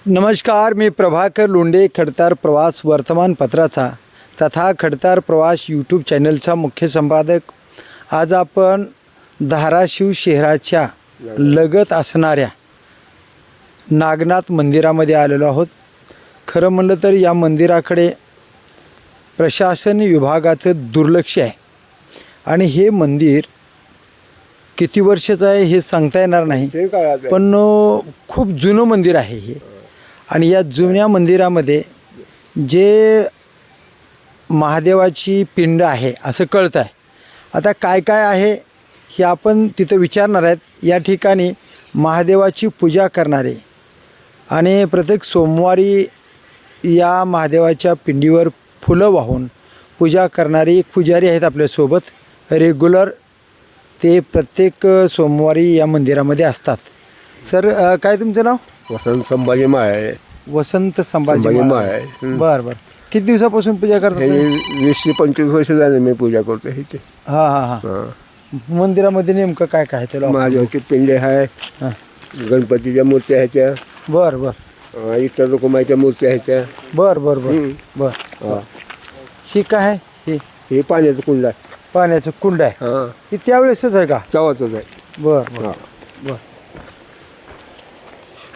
नमस्कार, मी प्रभाकर लोंढे, खडतार प्रवास वर्तमानपत्राचा तथा खडतार प्रवास यूट्यूब चॅनलचा मुख्य संपादक. आज आपण धाराशिव शहराच्या लगत असणाऱ्या नागनाथ मंदिरामध्ये आलेलो आहोत. खरं म्हणलं तर या मंदिराकडे प्रशासन विभागाचं दुर्लक्ष आहे आणि हे मंदिर किती वर्षाचं आहे हे सांगता येणार नाही, पण खूप जुनं मंदिर आहे हे. आणि या जुन्या मंदिरामध्ये जे महादेवाची पिंड आहे असं कळतं आहे. आता काय काय आहे हे आपण तिथं विचारणार आहेत. या ठिकाणी महादेवाची पूजा करणारे आणि प्रत्येक सोमवारी या महादेवाच्या पिंडीवर फुलं वाहून पूजा करणारे एक पुजारी आहेत आपल्यासोबत. रेग्युलर ते प्रत्येक सोमवारी या मंदिरामध्ये असतात. सर, काय तुमचं नाव? वसंत संभाजी माळे. वसंत संभाजी माळे. बरं बरं. किती दिवसापासून पूजा करतात? 20 ते 25 वर्ष झाले मी पूजा करतो इथे. हां हां हां. मंदिरामध्ये नेमकं काय काय त्याला? महादेवाची पिंडे आहे, हां. गणपतीच्या मूर्त्या ह्याच्या, बरं बरं इतर रुक्माईच्या मूर्त्या ह्याच्या. बरं बरं बरं बरं. ही काय आहे? हे पाण्याचं कुंड आहे. पाण्याचं कुंड आहे. हां, हे त्यावेळेसच आहे का? चवाचंच आहे. बरं बरं हां. बरं.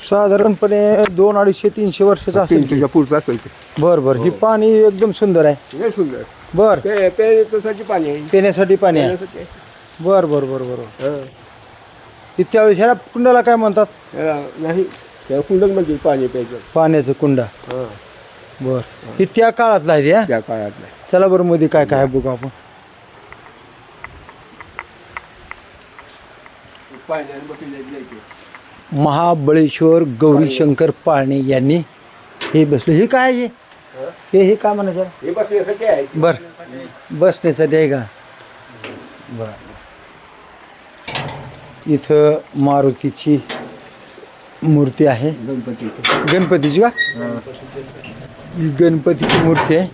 साधारणपणे 200-250-300 वर्षाचं असेल. पिंडीच्या पुढचं असेल ते. बरं बरं. ही पाणी एकदम सुंदर आहे. लय सुंदर. बरं. पेण्यासाठी पाणी आहे. पिण्यासाठी पाणी आहे. बरं बरं बरं बरं. हां. ही त्यावेळेस ह्या कुंडाला काय म्हणतात? नाही, त्या कुंडात म्हणजे पाणी प्यायचं. पाण्याचं कुंड. हां, बरं. ही त्या काळातला आहे ते? त्या काळात नाही. चला बरं, मध्ये काय काय बघू आपण. महाबळेश्वर गौरीशंकर पाळणे यांनी हे बसले. हे काय आहे? हे काय म्हणायचं? हे बसण्यासाठी आहे. बरं, बसण्यासाठी आहे का? बरं. इथं मारुतीची मूर्ती आहे. गणपतीची का? ही गणपतीची मूर्ती आहे.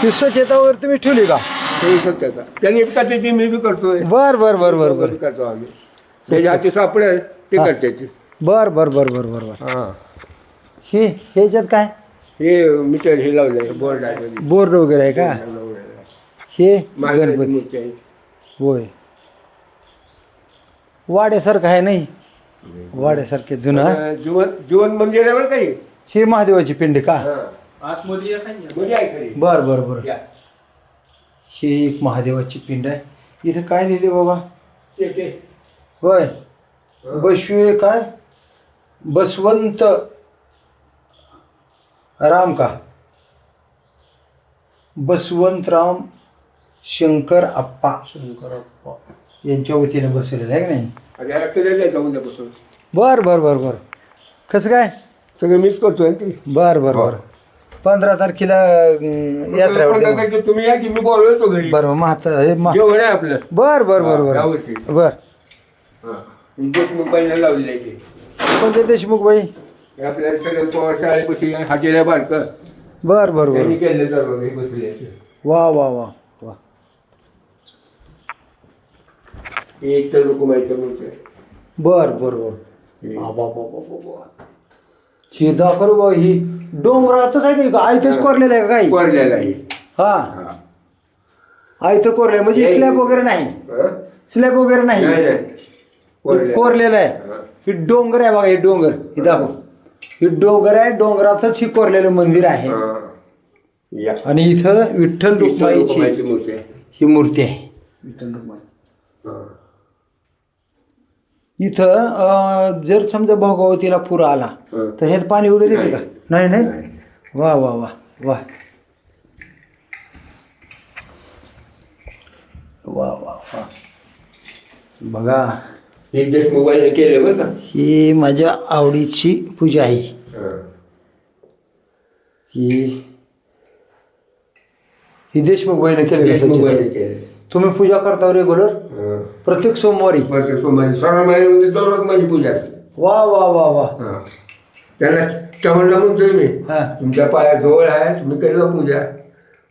ती स्वच्छतावर तुम्ही ठेवली का? त्यांनी करते, मी बी करतोय. बर बर बर बर बर. करतो आम्ही. त्याच्या हाती सापडेल ते करते. बर बर बर बर बर बर. हां, हे ह्याच्यात काय? हे मीटर हे लावलंय, बोर्ड आहे. बोर्ड वगैरे आहे का? हे महादेवाची गणपती मूर्ती आहे. होय. वाड्यासारखं आहे नाही? वाड्यासारखे जुनं. जीवन मंदिर आहे बरं काही. हे महादेवाची पिंड का? आतमध्ये आहे खरी. बर बर बर. हे एक महादेवाची पिंड आहे. इथं काय लिहिले बाबा? होय. बसवे काय? बसवंत राम का? बसवंतराम शंकर अप्पा यांच्या वतीने बसवलेलं आहे की नाही? बर बर बर बर. कसं काय? सगळं मिस करतोय ना ती. बर बर बर. 15 तारखेला यात्रा आहे. तुम्ही या की मी बोलवतो घरी. बरं म्हाता हे जेवण आहे आपलं. बर बर बर बर यावर्षी. बर. देशमुख बाईला लावलेलं आहे ते. कोणते देशमुख बाई? हे आपल्या सगळं शाळेपाशी हाटेला बारकं बर बर बर. त्यांनी केलं दररोज हे बसले. वा वा वा वा. हे एक तर रुक्माईचं मूर्ती आहे. बर बर बर. हे दाखव बा. ही डोंगरातच आहे का? आयतच कोरलेलं आहे का काही? कोरलेलं आहे. हा, आयतं कोरले म्हणजे स्लॅब वगैरे नाही? स्लॅब वगैरे नाही, कोरलेलं आहे. ही डोंगर आहे बघा. हे डोंगर हे दाखव. ही डोंगर आहे. डोंगरातच ही कोरलेलं मंदिर आहे. आणि इथं विठ्ठल रुक्माईची मूर्ती आहे. ही मूर्ती आहे. विठ्ठल रुक्माई. इथं जर समजा भोगावतीला पूर आला तर ह्यात पाणी वगैरे येते का? नाही नाही. वा वा वा वा वा वा वा. बघा, हे देशमुख बाईने केलं बरं का. ही माझ्या आवडीची पूजा आहे. ही देशमुख बाईने देशमुख बाईने केली. केलं. तुम्ही पूजा करता रेग्युलर? प्रत्येक सोमवारी? सोमवारी सर्व महिन्यामध्ये दररोज माझी पूजा असते. वा वा वा वा. त्याला चमनला म्हणतोय मी, हा. तुमच्या पायाजवळ आहे, तुम्ही केलं पूजा.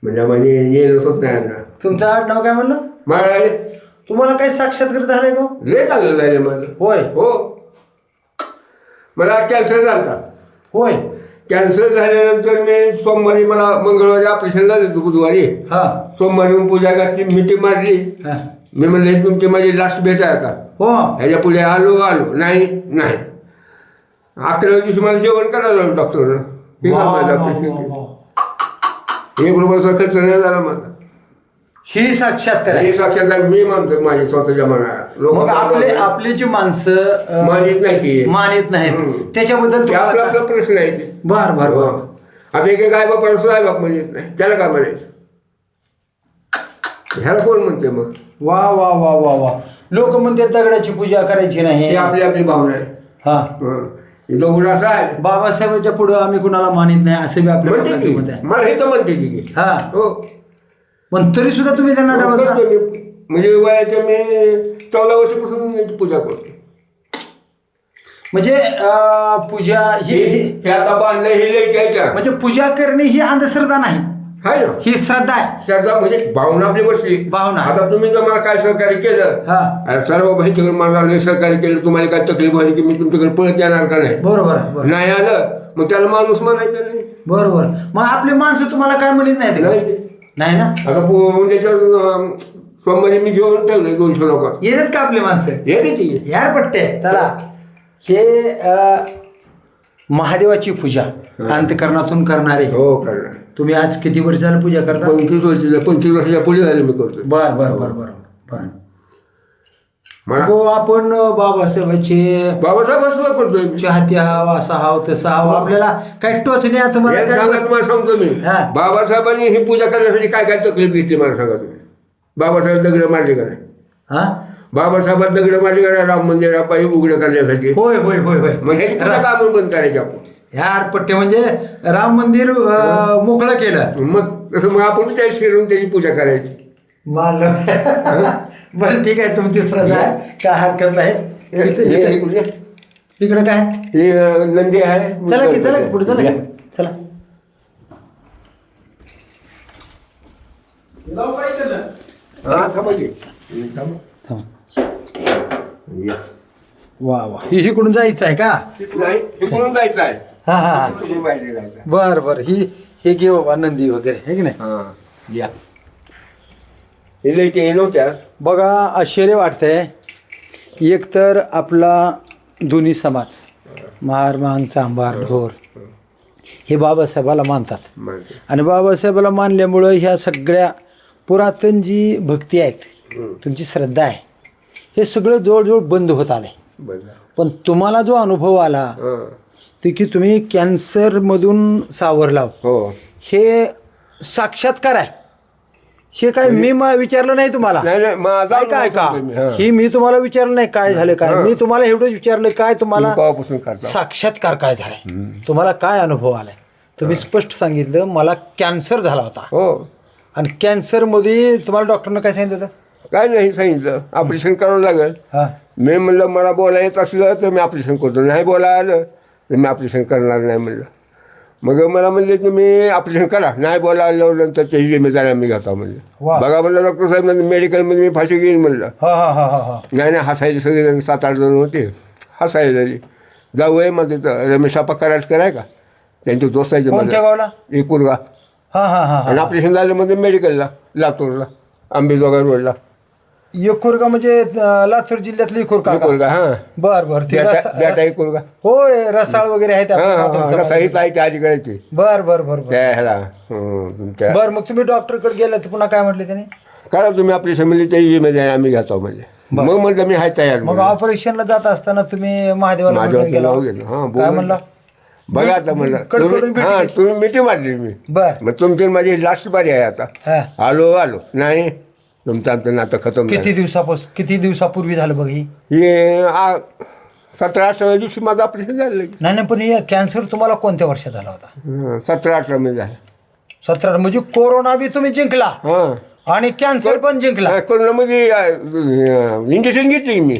म्हणजे म्हणजे येणंच होत नाही ना. तुमचं आडनाव काय म्हणलं? माळाले. तुम्हाला काही साक्षात्कार झालंय का? लय चांगलं झालं माझं. होय. हो. मला कॅन्सर झाला. होय. कॅन्सर झाल्यानंतर मी सोमवारी मला मंगळवारी ऑपरेशन झालं होतं बुधवारी. हा सोमवारी मी पूजा घातली मिठी मारली. हा. मी म्हणले तुमची माझी लास्ट भेट आहे आता. हो. ह्याच्या पुढे आलो नाही. 11व्या दिवशी मला जेवण करायला लावलं डॉक्टरनं. वा, वा, वा, वा. 1 रुपयाचा खर्च नाही झाला माझा. ही साक्षात्कार आहे. हे साक्षात मी मानतो माझी स्वतःच्या मनात. मग आपले जी माणसं मानित नाही ती मानित नाहीत त्याच्याबद्दल ते आपला आपला प्रश्न आहे ते. बर बर बर. आता एक आई बापाला सुद्धा आई बाप म्हणत नाही, त्याला काय म्हणायचं? ह्याला कोण म्हणते मग? वा वा वा वा वा. लोक म्हणते दगडाची पूजा करायची नाही. ही आपली आपली भावना आहे. हा. दगड असा आहे बाबासाहेबांच्या पुढं आम्ही कुणाला मानित नाही असं बी आपल्या म्हणते लोकांचं मत की. आहे. मला हेच म्हणते की. हा. हो. पण तरी सुद्धा तुम्ही त्यांना डावलता. करतो मी. म्हणजे वयाच्या मी 14 वर्षापासून याची पूजा करतो. म्हणजे पूजा ही हे आता बांधलं हे लई घ्यायच्या म्हणजे पूजा करणे ही अंधश्रद्धा नाही, आहे ना. ही श्रद्धा आहे. श्रद्धा म्हणजे भावना आपली बसली. भावना. आता तुम्ही जर मला काय सहकार्य केलं, हा. अरे सर्व बहिणीकडे मला लय सहकार्य केलं, तुम्हाला काय तकलीफ झाली की मी तुमच्याकडे पळत येणार का नाही? बरोबर आहे, बरोबर. नाही आलं मग त्याला माणूस म्हणायचं नाही. बरोबर. मग आपली माणसं तुम्हाला काय म्हणत नाहीत का? नाही. नाही ना. आता उद्याच्या सोमवारी मी जेवण ठेवलंय 200 लोक येतात का आपली माणसं? येते. यार पट्टे चला. हे महादेवाची पूजा अंतकरणातून करणारे. हो करणार. तुम्ही आज किती वर्ष झालं पूजा करता? 25 वर्षाच्या पुढे झाले मी करतो. बर बर बर बर बर. मला हो आपण बाबासाहेबांचे बाबासाहेब असं करतोय मी. चाहते हाव असा हाव तसा हाव आपल्याला काही टोचणे आता मला एक सांगा काय. तुम्हाला सांगतो मी. हा. बाबासाहेबांनी ही पूजा करण्यासाठी काय काय तकलीफ घेतली मला सांगा तुम्ही. बाबासाहेब दगड मारले का नाही? हा. बाबासाहेबात दगड मारले का नाही राम मंदिर पायी उघडं करण्यासाठी? होय होय होय होय. मग ह्याची पूजा का म्हणून बंद करायची आपण? यार पट्टे म्हणजे राम मंदिर मोकळं केलं. मग तसं मग आपण त्या शिरून त्याची पूजा करायची. मानलं. बरं ठीक आहे तुमची श्रद्धा आहे काय हरकत नाही. इकडे काय हे नंदी आहे. चला की पुढे चला की. चला. हा, थांबा की. थांबा. थांबा. वा वा. इकडून जायचं आहे का? नाही, हे कोण जायचं आहे? हा हा हा. तुम्ही बाहेर जायचं आहे. बर बर. हे घे बाबा नंदी वगैरे आहे की नाही. हा, या. हे लई ते नव्हत्या. बघा आश्चर्य वाटतंय. एकतर आपला दोन्ही समाज महार मांग चांभार ढोर हे बाबासाहेबाला मानतात माहिती. आणि बाबासाहेबाला मानल्यामुळं ह्या सगळ्या पुरातन जी भक्ती आहेत तुमची श्रद्धा आहे हे सगळं जवळजवळ बंद होत आलं आहे. बरं. पण तुम्हाला जो अनुभव आला हा. ते की तुम्ही कॅन्सरमधून सावरला हो. हे साक्षात्कार आहे. हे काय मी विचारलं नाही तुम्हाला. नाही माझा काय का अनुभव सांगतो मी. ही मी तुम्हाला विचारलं नाही काय झालं काय. हा. मी तुम्हाला एवढंच विचारलं काय तुम्हाला तुम्ही केव्हापासून करता? साक्षात्कार काय झालाय तुम्हाला काय अनुभव आलाय. तुम्ही स्पष्ट सांगितलं मला कॅन्सर झाला होता हो. आणि कॅन्सरमध्ये तुम्हाला डॉक्टरनं काय सांगितलं होतं? काय नाही सांगितलं ऑपरेशन करावं लागेल. हां. मी म्हणलं मला बोलायला येत असलं तर मी ऑपरेशन करतो, नाही बोलायला आलं तर मी ऑपरेशन करणार नाही म्हणलं. मग मला म्हणले तुम्ही ऑपरेशन करा, नाही बोलायला आलं नंतर त्याची जिम्मेदारी आम्ही घेतो म्हणलं. वा. बघा म्हणलं डॉक्टर साहेब मेडिकलमध्ये मी फाशी घेईन म्हणलं. हा हा हा हा हा. नाही हसायचे सगळेजण 7-8 जण होते. हसायचे जरी जाऊ आहे मग तिथं रमेश आपा कराटकर आहे का त्यांचे दोस्तायचे कोणत्या मला गावला? एकुरगा. हा हा हा आणि ऑपरेशन झालं म्हणजे मेडिकलला लातूरला आंबेजोगाई रोडला. एकुरगा म्हणजे लातूर जिल्ह्यातलं एकुरगा का? एकुरगा. हां. बर बर. ते बेटा एकुरगा. होय रसाळ वगैरे आहेत हां आपण हां रसाईच आहे त्या आजीकडे. बर बर बर बर. त्या ह्याला तुमच्या बर. मग तुम्ही डॉक्टरकडे गेला तर पुन्हा काय म्हटले त्याने? करा तुम्ही ऑपरेशन म्हणजे त्याची जिम्मेदारी आम्ही घेतो म्हणजे. मग म्हटलं मी हाय तयार. मग ऑपरेशनला जात असताना तुम्ही महादेवाला माझ्या भेटून गेला. नाव घेतलं. हां काय म्हणला? बघा आता म्हणलं कडकडून तुम्ही भेटी हां घेतली. तुम्ही मिठी मारली मी. बर. मग तुमची माझी लास्ट बारी आहे आता. हा. आलो नाही तुमचं आमचं नातं खतम किती दिवसापूर्वी झालं बघ ही? हे 17-18 दिवशी माझं ऑपरेशन झालं. नाही नाही पण हे कॅन्सर तुम्हाला कोणत्या वर्षात झाला होता? 17-18 मध्ये झालं. 17 म्हणजे कोरोना बी तुम्ही जिंकला हां. आणि कॅन्सर पण जिंकला. कोरोनामध्ये इंजेक्शन घेतली मी.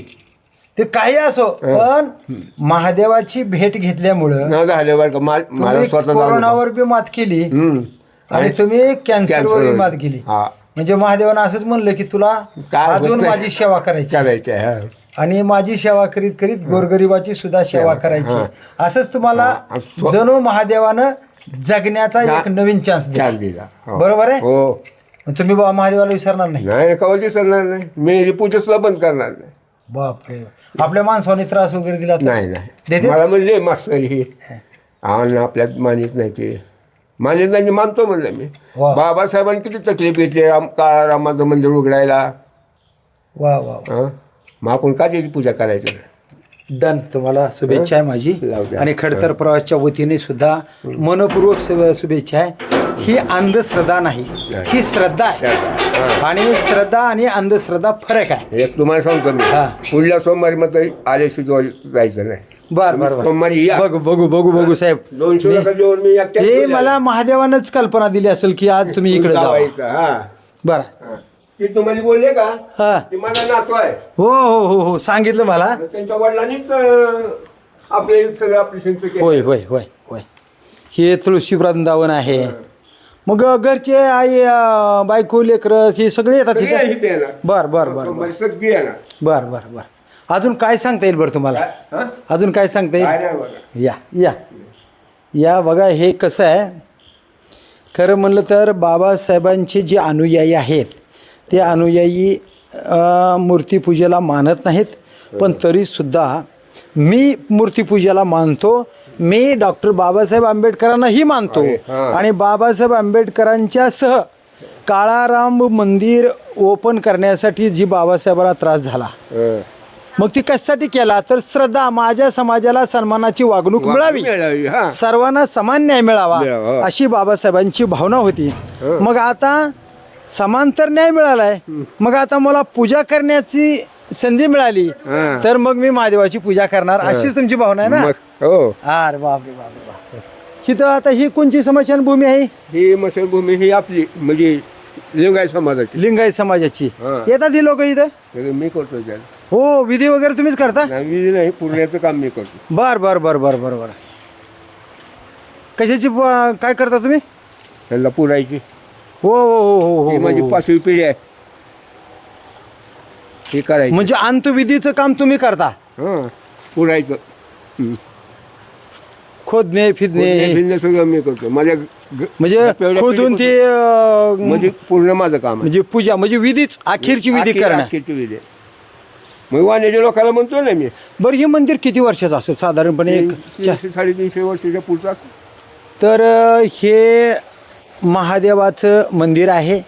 ते काही असो पण महादेवाची भेट घेतल्यामुळं न झालं बरं का मला तुम्ही स्वतः कोरोनावर बी मात केली आणि तुम्ही कॅन्सरवर मात केली. हा म्हणजे महादेवानं असंच म्हणलं की तुला काय अजून होतंय? माझी सेवा करायची. करायचं आहे. आणि माझी सेवा करीत करीत गोरगरिबाची सुद्धा सेवा करायची. असंच तुम्हाला जणू महादेवानं जगण्याचा एक नवीन चान्स छान दिला. हो. बरोबर आहे. हो. मग तुम्ही बाबा महादेवाला विसरणार नाही. नाही कवा दिसणार नाही. मी पूजा सुद्धा बंद करणार नाही. बापरे. आपल्या माणसाने त्रास वगैरे दिला तर? नाही नाही देते? मला म्हणजे मास्तर हे आपल्यात मानित नाही ते मानित नाही मानतो म्हणलं मी. वा. बाबासाहेबांनी किती तकलीफ घेतली काळा रामाचं मंदिर उघडायला. वा वा. हं? मग आपण का त्याची पूजा करायची. डन. तुम्हाला शुभेच्छा आहे माझी. जाऊ द्या. आणि खडतर प्रवासच्या वतीने सुद्धा मनपूर्वक शुभेच्छा आहे. ही अंधश्रद्धा नाही, ही श्रद्धा आहे. हं. आणि श्रद्धा आणि अंधश्रद्धा फरक आहे. एक तुम्हाला सांगतो मी हा. पुढल्या सोमवारी मग आल्याशी जायचं नाही. बर बर बर. सोमवारी या. बघू साहेब. 200 लोकांच्या जेवण मी एकट्याच हे जेवले. मला महादेवानंच कल्पना दिली असेल की आज तुम्ही इकडे जावा. लावायचं. हा. बर. हा. ते तुम्हाला बोलले का हा. ते माझा नातू आहे. हो सांगितलं मला. त्यांच्या वडिलांनीच आपले सगळं ऑपरेशन केलं. होय होय होय होय. हे तुळशी वृंदावन आहे. मग घरचे आई बायको लेकरं हे सगळे येतात सगळे तिथे. इथे येणार. बर बर बर सोमवारी सगळी येणार. बर बर बर. अजून काय सांगता येईल बरं तुम्हाला? हा? अजून काय सांगता काय येईल? नाही बघा. या या या बघा. हे कसं आहे खरं म्हणलं तर बाबासाहेबांचे जे अनुयायी आहेत ते अनुयायी मूर्तीपूजेला मानत नाहीत. पण तरीसुद्धा मी मूर्तीपूजेला मानतो. मी डॉक्टर बाबासाहेब आंबेडकरांनाही मानतो. हां. आणि बाबासाहेब आंबेडकरांच्या सह काळाराम मंदिर ओपन करण्यासाठी जी बाबासाहेबांना त्रास झाला हं. मग ती कशासाठी केला तर श्रद्धा माझ्या समाजाला सन्मानाची वागणूक मिळावी, मिळावी. हा. सर्वांना समान न्याय मिळावा मिळावा. अशी बाबासाहेबांची भावना होती. मग आता समांतर न्याय मिळालाय. मग आता मला पूजा करण्याची संधी मिळाली हा. तर मग मी महादेवाची पूजा करणार अशीच तुमची भावना आहे ना? मग हो. अरे बापरे बापरे. तिथं आता ही कोणची स्मशानभूमी आहे? ही मसलभूमी ही आपली म्हणजे लिंगायत समाजाची. लिंगायत समाजाची. हा. येतात ही लोक इथं? सगळं मी करतो त्याला. हो. विधी वगैरे तुम्हीच करता? नाही नाही पुण्याचं काम मी करतो. बर बर बर बर बर बर. कशाची काय करता तुम्ही? त्यांना पुरायची. हो हो हो ही हो माझी हो. 5वी पिढी आहे. हे करायचं. म्हणजे अंतविधीचं काम तुम्ही करता? हां पुरायचं. हं. खोदणे फिदणे भिन्न सगळं मी करतो. माझ्या म्हणजे एवढ्या खोदून ते म्हणजे पूर्ण माझं काम आहे. म्हणजे पूजा म्हणजे विधीच अखेरची विधी करणं. अखेरची विधी. मग वाण्याच्या लोकांना म्हणतो ना मी बरं. हे मंदिर किती वर्षाचं असेल साधारणपणे? 300-350 वर्षाच्या पुढचं असं. तर हे महादेवाचं मंदिर आहे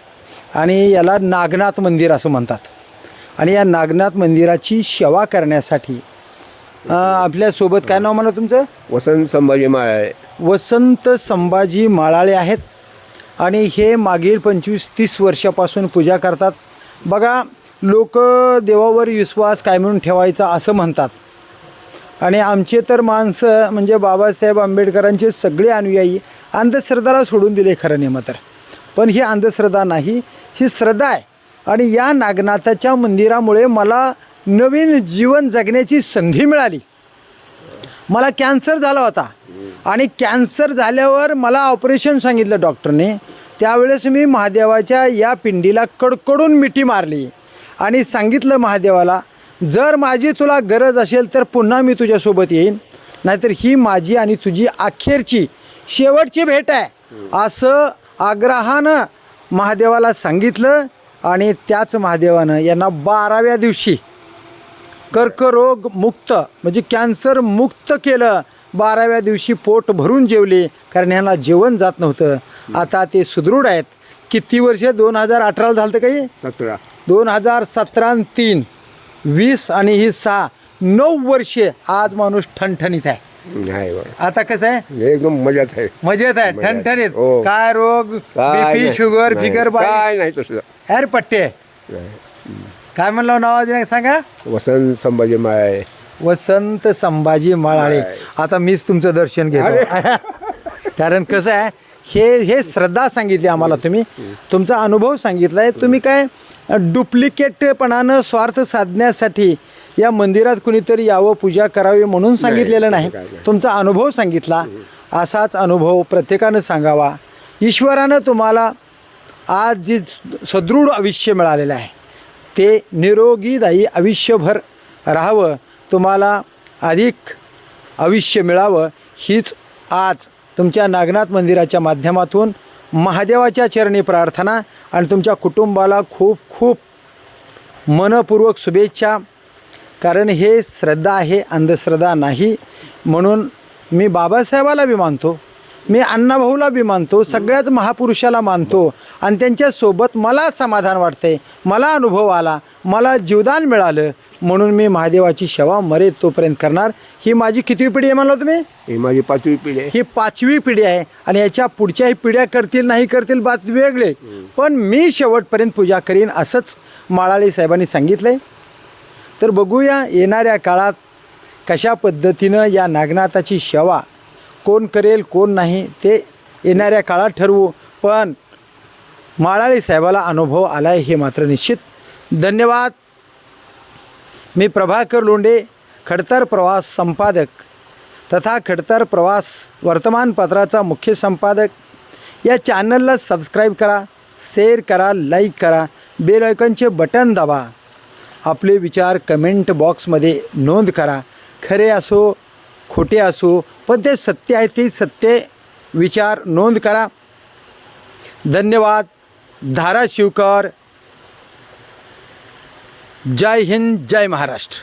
आणि याला नागनाथ मंदिर असं म्हणतात. आणि या नागनाथ मंदिराची सेवा करण्यासाठी आपल्यासोबत काय नाव म्हणा तुमचं? वसंत संभाजी माळे. वसंत संभाजी माळाळे आहेत. आणि हे मागील 25-30 वर्षापासून पूजा करतात. बघा लोक देवावर विश्वास काय म्हणून ठेवायचा असं म्हणतात. आणि आमचे तर माणसं म्हणजे बाबासाहेब आंबेडकरांचे सगळे अनुयायी अंधश्रद्धाला सोडून दिले खरं नेमं तर. पण ही अंधश्रद्धा नाही, ही श्रद्धा आहे. आणि या नागनाथाच्या मंदिरामुळे मला नवीन जीवन जगण्याची संधी मिळाली. मला कॅन्सर झाला होता आणि कॅन्सर झाल्यावर मला ऑपरेशन सांगितलं डॉक्टरने. त्यावेळेस मी महादेवाच्या या पिंडीला कडकडून मिठी मारली आणि सांगितलं महादेवाला जर माझी तुला गरज असेल तर पुन्हा मी तुझ्यासोबत येईन, नाहीतर ही माझी आणि तुझी अखेरची शेवटची भेट आहे असं आग्रहानं महादेवाला सांगितलं. आणि त्याच महादेवानं यांना 12व्या दिवशी कर्करोग मुक्त म्हणजे कॅन्सर मुक्त केलं. 12व्या दिवशी पोट भरून जेवले कारण ह्यांना जेवण जात नव्हतं. आता ते सुदृढ आहेत. किती वर्ष? 2018 झालं तर काही 17. 2017 आणि 3 20 आणि ही 6 9 वर्षे आज माणूस ठणठणीत आहे. नाही बरं. आता कसं आहे? एकदम मजाच आहे. मजेत आहे, ठणठणीत. हो. काय रोग काय बीपी नाही. शुगर नाही. फिगर काय नाही तसलं. अरे पट्टे नाही. काय म्हणलं नाव अजून सांगा? वसंत संभाजी माळे. वसंत संभाजी माळाळे. आता मीच तुमचं दर्शन घेतो कारण कसं आहे हे श्रद्धा सांगितली आम्हाला, तुम्ही तुमचा अनुभव सांगितलाय. तुम्ही काय डुप्लिकेटपणानं स्वार्थ साधण्यासाठी या मंदिरात कुणीतरी यावं पूजा करावी म्हणून सांगितलेलं नाही. तुमचा अनुभव सांगितला. असाच अनुभव प्रत्येकानं सांगावा. ईश्वरानं तुम्हाला आज जी सदृढ आयुष्य मिळालेलं आहे ते निरोगीदायी आयुष्यभर राहावं, तुम्हाला अधिक आयुष्य मिळावं, हीच आज तुमच्या नागनाथ मंदिराच्या माध्यमातून महादेवाच्या चरणी प्रार्थना आणि तुमच्या कुटुंबाला खूप खूप मनपूर्वक शुभेच्छा. कारण हे श्रद्धा आहे, अंधश्रद्धा नाही. म्हणून मी बाबासाहेबाला बी मानतो, मी अण्णाभाऊला बी मानतो, सगळ्याच महापुरुषाला मानतो आणि त्यांच्यासोबत मला समाधान वाटते, मला अनुभव आला, मला जीवदान मिळालं, म्हणून मी महादेवाची सेवा मरे तोपर्यंत करणार. ही माझी कितवी पिढी आहे म्हणलं तुम्ही? ही माझी 5वी पिढी आहे. ही 5वी पिढी आहे आणि याच्या पुढच्याही पिढ्या करतील नाही करतील बात वेगळे, पण मी शेवटपर्यंत पूजा करीन असंच माळाळे साहेबांनी सांगितलं आहे. तर बघूया येणाऱ्या काळात कशा पद्धतीनं या नागनाथाची सेवा कोण करेल कोण नाही ते येणाऱ्या काळात ठरवू. पण माळाळे साहेबाला अनुभव आला आहे हे मात्र निश्चित. धन्यवाद. मी प्रभाकर लोंढे, खडतर प्रवास संपादक तथा खडतर प्रवास वर्तमानपत्राचा मुख्य संपादक. या चॅनलला सबस्क्राईब करा, शेअर करा, लाईक करा, बेल आयकॉनचे बटन दाबा. आपले विचार कमेंट बॉक्समध्ये नोंद करा. खरे असो खोटे असो, पण ते सत्य आहे, ते सत्य विचार नोंद करा. धन्यवाद. धाराशिवकर. जय हिंद, जय महाराष्ट्र.